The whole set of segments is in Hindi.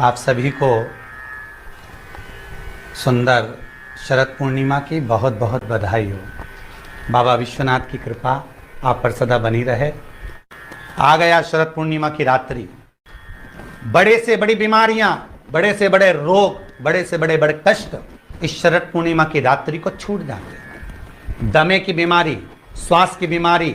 आप सभी को सुंदर शरद पूर्णिमा की बहुत बहुत बधाई हो। बाबा विश्वनाथ की कृपा आप पर सदा बनी रहे। आ गया शरद पूर्णिमा की रात्रि। बड़े से बड़ी बीमारियां, बड़े से बड़े रोग, बड़े से बड़े बड़े कष्ट इस शरद पूर्णिमा की रात्रि को छूट जाते हैं। दमे की बीमारी, श्वास की बीमारी,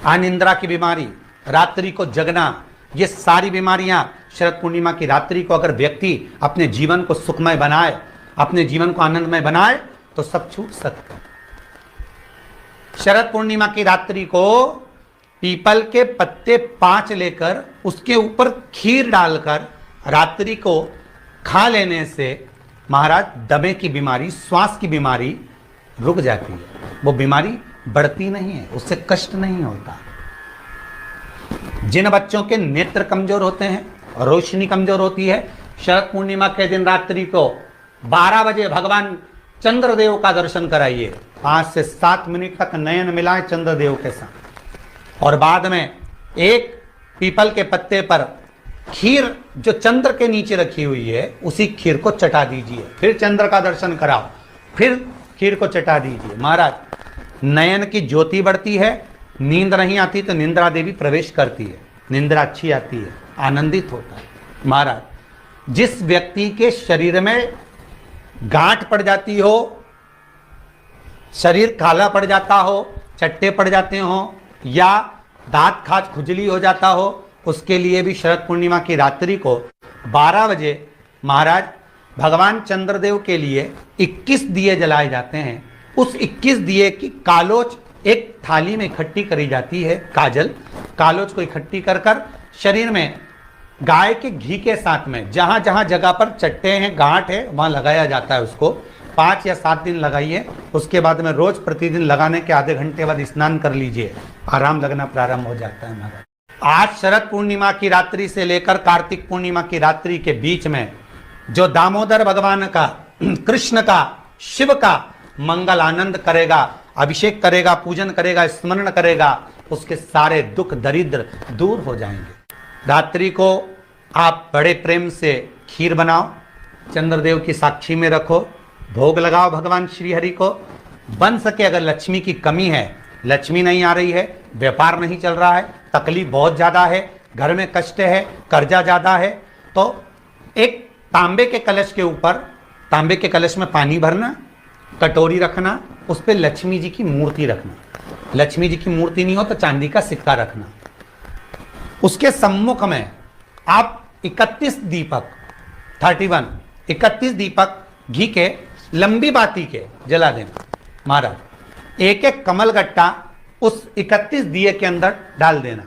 अनिद्रा की बीमारी, रात्रि को जगना, ये सारी बीमारियां शरद पूर्णिमा की रात्रि को अगर व्यक्ति अपने जीवन को सुखमय बनाए, अपने जीवन को आनंदमय बनाए तो सब छूट सकता है। शरद पूर्णिमा की रात्रि को पीपल के पत्ते 5 लेकर उसके ऊपर खीर डालकर रात्रि को खा लेने से महाराज दमे की बीमारी, श्वास की बीमारी रुक जाती है। वो बीमारी बढ़ती नहीं है, उससे कष्ट नहीं होता। जिन बच्चों के नेत्र कमजोर होते हैं, रोशनी कमजोर होती है, शरद पूर्णिमा के दिन रात्रि को 12 बजे भगवान चंद्रदेव का दर्शन कराइए। 5 से 7 मिनट तक नयन मिलाएं चंद्रदेव के साथ और बाद में एक पीपल के पत्ते पर खीर जो चंद्र के नीचे रखी हुई है उसी खीर को चटा दीजिए। फिर चंद्र का दर्शन कराओ, फिर खीर को चटा दीजिए। महाराज नयन की ज्योति बढ़ती है। नींद नहीं आती तो निंद्रा देवी प्रवेश करती है, निंद्रा अच्छी आती है, आनंदित होता है। महाराज जिस व्यक्ति के शरीर में गांठ पड़ जाती हो, शरीर काला पड़ जाता हो, चट्टे पड़ जाते हो या दांत खाज खुजली हो जाता हो, उसके लिए भी शरद पूर्णिमा की रात्रि को 12 बजे महाराज भगवान चंद्रदेव के लिए 21 दिए जलाए जाते हैं। उस 21 दिए की कालोच एक थाली में इकट्ठी करी जाती है। कालोच को इकट्ठी कर कर शरीर में गाय के घी के साथ में जहां जहां जगह पर चट्टे हैं, गांठ है, वहां लगाया जाता है। उसको 5 या 7 दिन लगाइए। उसके बाद में रोज प्रतिदिन लगाने के आधे घंटे बाद स्नान कर लीजिए, आराम लगना प्रारंभ हो जाता है। महाराज आज शरद पूर्णिमा की रात्रि से लेकर कार्तिक पूर्णिमा की रात्रि के बीच में जो दामोदर भगवान का, कृष्ण का, शिव का मंगल आनंद करेगा, अभिषेक करेगा, पूजन करेगा, स्मरण करेगा, उसके सारे दुख दरिद्र दूर हो जाएंगे। रात्रि को आप बड़े प्रेम से खीर बनाओ, चंद्रदेव की साक्षी में रखो, भोग लगाओ भगवान श्री हरि को। बन सके अगर लक्ष्मी की कमी है, लक्ष्मी नहीं आ रही है, व्यापार नहीं चल रहा है, तकलीफ बहुत ज्यादा है, घर में कष्ट है, कर्जा ज्यादा है, तो एक तांबे के कलश के ऊपर, तांबे के कलश में पानी भरना, कटोरी रखना, उस पर लक्ष्मी जी की मूर्ति रखना। लक्ष्मी जी की मूर्ति नहीं हो तो चांदी का सिक्का रखना। उसके सम्मुख में आप 31 दीपक 31 दीपक घी के लंबी बाती के जला देना। महाराज एक एक कमल गट्टा उस 31 दिए के अंदर डाल देना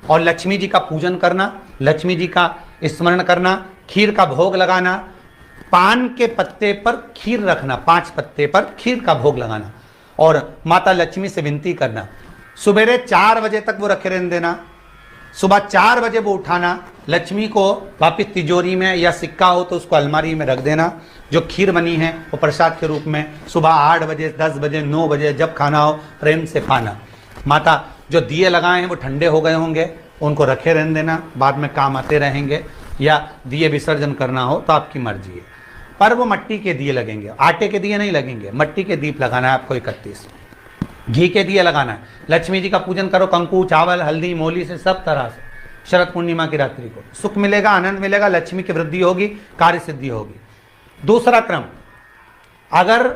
और लक्ष्मी जी का पूजन करना, लक्ष्मी जी का स्मरण करना, खीर का भोग लगाना, पान के पत्ते पर खीर रखना, 5 पत्ते पर खीर का भोग लगाना और माता लक्ष्मी से विनती करना। सुबेरे 4 बजे तक वो रखे रहने देना, सुबह 4 बजे वो उठाना, लक्ष्मी को वापिस तिजोरी में या सिक्का हो तो उसको अलमारी में रख देना। जो खीर बनी है वो प्रसाद के रूप में सुबह 8 बजे, 10 बजे, 9 बजे जब खाना हो प्रेम से खाना। माता जो दिए लगाए हैं वो ठंडे हो गए होंगे, उनको रखे रहने देना, बाद में काम आते रहेंगे, या दिए विसर्जन करना हो तो आपकी मर्जी है। पर वो मिट्टी के दिए लगेंगे, आटे के दिए नहीं लगेंगे, मिट्टी के दीप लगाना है आपको। 31 घी के दिए लगाना है। लक्ष्मी जी का पूजन करो, कंकु, चावल, हल्दी, मोली से, सब तरह से। शरद पूर्णिमा की रात्रि को सुख मिलेगा, आनंद मिलेगा, लक्ष्मी की वृद्धि होगी, कार्य सिद्धि होगी। दूसरा क्रम, अगर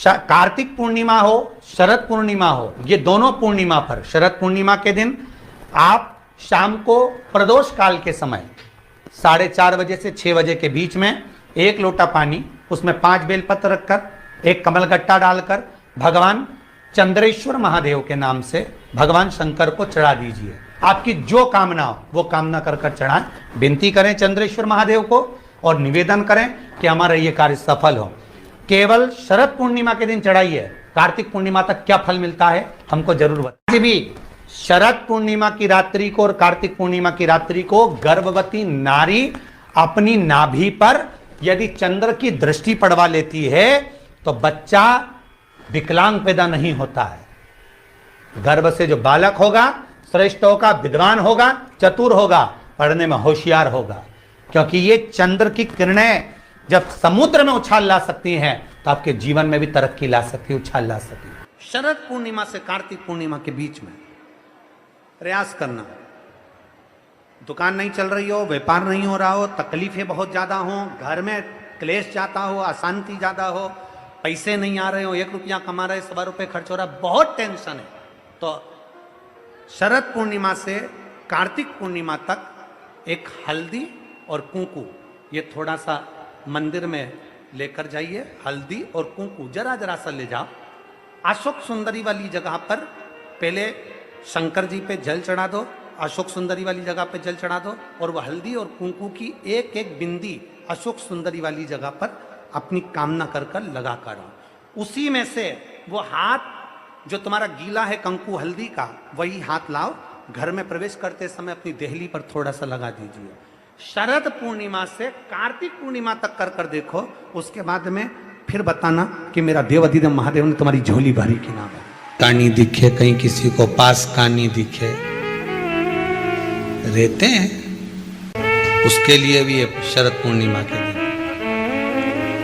कार्तिक पूर्णिमा हो, शरद पूर्णिमा हो, ये दोनों पूर्णिमा पर शरद पूर्णिमा के दिन आप शाम को प्रदोष काल के समय 4:30 बजे से 6 बजे के बीच में 1 लोटा पानी, उसमें 5 बेलपत्र रखकर, एक कमलगट्टा डालकर भगवान चंद्रेश्वर महादेव के नाम से भगवान शंकर को चढ़ा दीजिए। आपकी जो कामना हो वो कामना कर कर चढ़ाएं, विनती करें चंद्रेश्वर महादेव को और निवेदन करें कि हमारा ये कार्य सफल हो। केवल शरद पूर्णिमा के दिन चढ़ाइए, कार्तिक पूर्णिमा तक क्या फल मिलता है हमको जरूर बताइए। भी शरद पूर्णिमा की रात्रि को और कार्तिक पूर्णिमा की रात्रि को गर्भवती नारी अपनी नाभि पर यदि चंद्र की दृष्टि पड़वा लेती है तो बच्चा विकलांग पैदा नहीं होता है। गर्भ से जो बालक होगा श्रेष्ठ होगा, विद्वान होगा, चतुर होगा, पढ़ने में होशियार होगा, क्योंकि ये चंद्र की किरणें जब समुद्र में उछाल ला सकती हैं तो आपके जीवन में भी तरक्की ला सकती है, उछाल ला सकती है। शरद पूर्णिमा से कार्तिक पूर्णिमा के बीच में प्रयास करना। दुकान नहीं चल रही हो, व्यापार नहीं हो रहा हो, तकलीफें बहुत ज्यादा हो, घर में क्लेश जाता हो, अशांति ज्यादा हो, पैसे नहीं आ रहे हो, 1 रुपया कमा रहे 100 रुपये खर्च हो रहा, बहुत टेंशन है, तो शरद पूर्णिमा से कार्तिक पूर्णिमा तक एक हल्दी और कुंकू ये थोड़ा सा मंदिर में लेकर जाइए। हल्दी और कुंकू जरा जरा सा ले जाओ। अशोक सुंदरी वाली जगह पर पहले शंकर जी पे जल चढ़ा दो, अशोक सुंदरी वाली जगह पे जल चढ़ा दो, और वह हल्दी और कुंकू की एक एक बिंदी अशोक सुंदरी वाली जगह पर अपनी कामना कर कर लगा कर आओ। उसी में से वो हाथ जो तुम्हारा गीला है कंकु हल्दी का, वही हाथ लाओ, घर में प्रवेश करते समय अपनी देहली पर थोड़ा सा लगा दीजिए। शरद पूर्णिमा से कार्तिक पूर्णिमा तक कर कर देखो, उसके बाद में फिर बताना कि मेरा देव अधिदेव महादेव ने तुम्हारी झोली भरी कि ना भरी। कानी दिखे कहीं किसी को पास कानी दिखे, रहते हैं, उसके लिए भी है शरद पूर्णिमा के दिन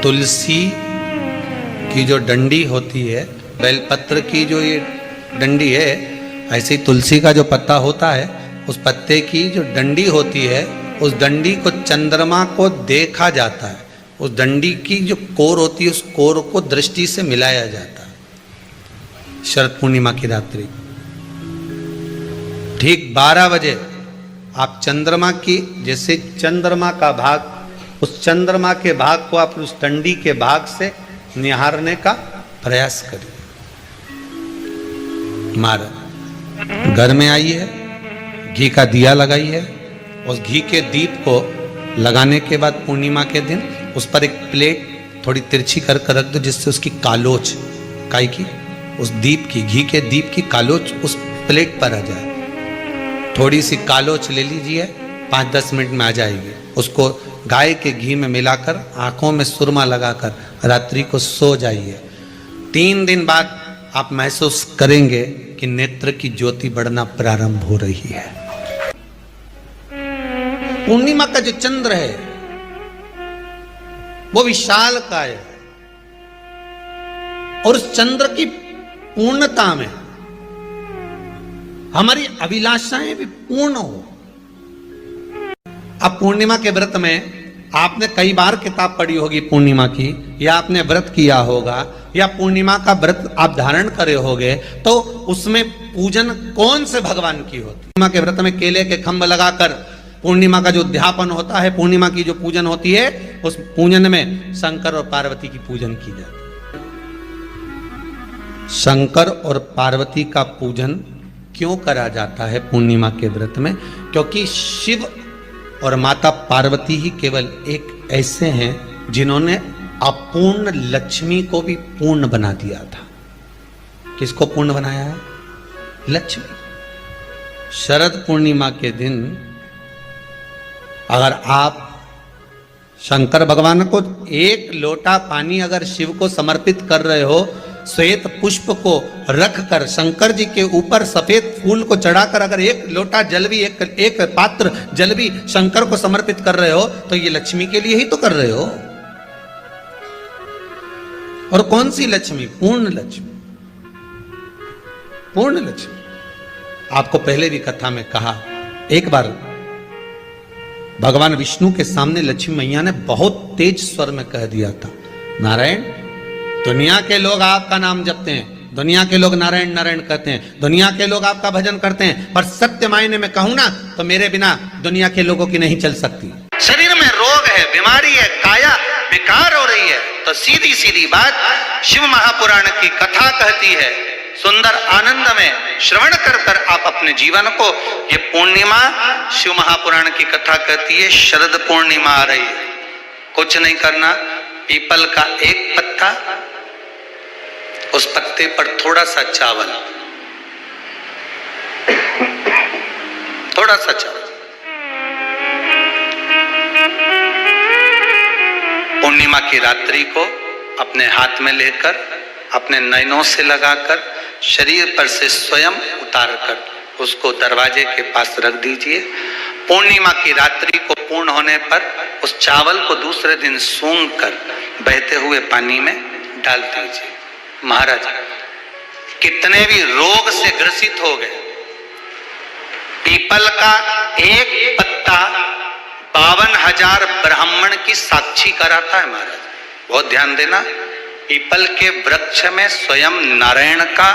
तुलसी की जो डंडी होती है, बेलपत्र की जो ये डंडी है, ऐसे ही तुलसी का जो पत्ता होता है, उस पत्ते की जो डंडी होती है, उस डंडी को चंद्रमा को देखा जाता है, उस डंडी की जो कोर होती है उस कोर को दृष्टि से मिलाया जाता है। शरद पूर्णिमा की रात्रि ठीक 12 बजे आप चंद्रमा की, जैसे चंद्रमा का भाग, उस चंद्रमा के भाग को आप उस डंडी के भाग से निहारने का प्रयास करिए। घर में आई है, घी का दिया लगाई है, उस घी के दीप को लगाने के बाद पूर्णिमा के दिन उस पर एक प्लेट थोड़ी तिरछी कर रख दो, जिससे उसकी कालोच काई की, उस दीप की, घी के दीप की कालोच उस प्लेट पर आ जाए। थोड़ी सी कालोच ले लीजिए, 5-10 मिनट में आ जाएगी। उसको गाय के घी में मिलाकर आंखों में सुरमा लगाकर रात्रि को सो जाइए। 3 दिन बाद आप महसूस करेंगे कि नेत्र की ज्योति बढ़ना प्रारंभ हो रही है। पूर्णिमा का जो चंद्र है वो विशाल काय है, और उस चंद्र की पूर्णता में हमारी अभिलाषाएं भी पूर्ण हो। अब पूर्णिमा के व्रत में आपने कई बार किताब पढ़ी होगी पूर्णिमा की, या आपने व्रत किया होगा, या पूर्णिमा का व्रत आप धारण करे होगे, तो उसमें पूजन कौन से भगवान की होती? पूर्णिमा के व्रत में केले के खंभ लगाकर पूर्णिमा का जो उद्यापन होता है, पूर्णिमा की जो पूजन होती है, उस पूजन में शंकर और पार्वती की पूजन की जाती है। शंकर और पार्वती का पूजन क्यों करा जाता है पूर्णिमा के व्रत में? क्योंकि शिव और माता पार्वती ही केवल एक ऐसे हैं जिन्होंने अपूर्ण लक्ष्मी को भी पूर्ण बना दिया था। किसको पूर्ण बनाया है? लक्ष्मी। शरद पूर्णिमा के दिन अगर आप शंकर भगवान को 1 लोटा पानी अगर शिव को समर्पित कर रहे हो, श्वेत पुष्प को रख कर शंकर जी के ऊपर सफेद फूल को चढ़ाकर अगर 1 लोटा जल भी, एक पात्र जल भी शंकर को समर्पित कर रहे हो, तो ये लक्ष्मी के लिए ही तो कर रहे हो। और कौन सी लक्ष्मी? पूर्ण लक्ष्मी। पूर्ण लक्ष्मी। आपको पहले भी कथा में कहा, एक बार भगवान विष्णु के सामने लक्ष्मी मैया ने बहुत तेज स्वर में कह दिया था, नारायण, दुनिया के लोग आपका नाम जपते हैं, दुनिया के लोग नारायण नारायण कहते हैं, दुनिया के लोग आपका भजन करते हैं, पर सत्य मायने में कहूं ना तो मेरे बिना दुनिया के लोगों की नहीं चल सकती। शरीर में रोग है, बीमारी है, काया बेकार हो रही है, तो सीधी सीधी बात शिव महापुराण की कथा कहती है, सुंदर आनंद में श्रवण कर कर आप अपने जीवन को, ये पूर्णिमा शिव महापुराण की कथा कहती है, शरद पूर्णिमा आ रही है, कुछ नहीं करना, पीपल का एक पत्ता, उस पत्ते पर थोड़ा सा चावल, थोड़ा सा चावल, पूर्णिमा की रात्रि को अपने हाथ में लेकर अपने नयनों से लगाकर शरीर पर से स्वयं उतार कर उसको दरवाजे के पास रख दीजिए पूर्णिमा की रात्रि को पूर्ण होने पर उस चावल को दूसरे दिन सूंघ कर बहते हुए पानी में डाल दीजिए। महाराज कितने भी रोग से ग्रसित हो गए, पीपल का एक पत्ता 52,000 ब्राह्मण की साक्षी कराता है। महाराज बहुत ध्यान देना, पीपल के वृक्ष में स्वयं नारायण का,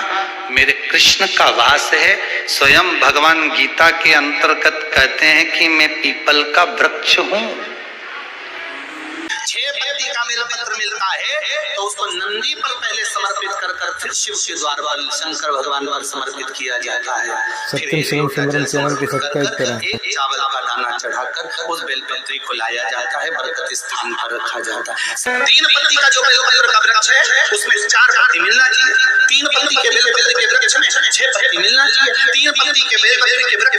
मेरे कृष्ण का वास है। स्वयं भगवान गीता के अंतर्गत कहते हैं कि मैं पीपल का वृक्ष हूं। 6 पत्ती का बेलपत्र मिलता है तो उसको नंदी पर पहले समर्पित कर फिर शिव के द्वार पर शंकर भगवान पर समर्पित किया जाता है। सत्यम शिवम सुंदरम चैनल के सब्सक्राइब करें। एक चावल का दाना चढ़ाकर उस बेलपत्री को लाया जाता है, बरकत स्थान पर रखा जाता है। 3 पत्ती का जो बेलपत्र का वृक्ष है उसमें 4 पत्ती मिलना चाहिए। 3 पत्ती के बेलपत्र के वृक्ष में 6 पत्ती मिलना चाहिए। 3 पत्ती के बेलपत्र के वृक्ष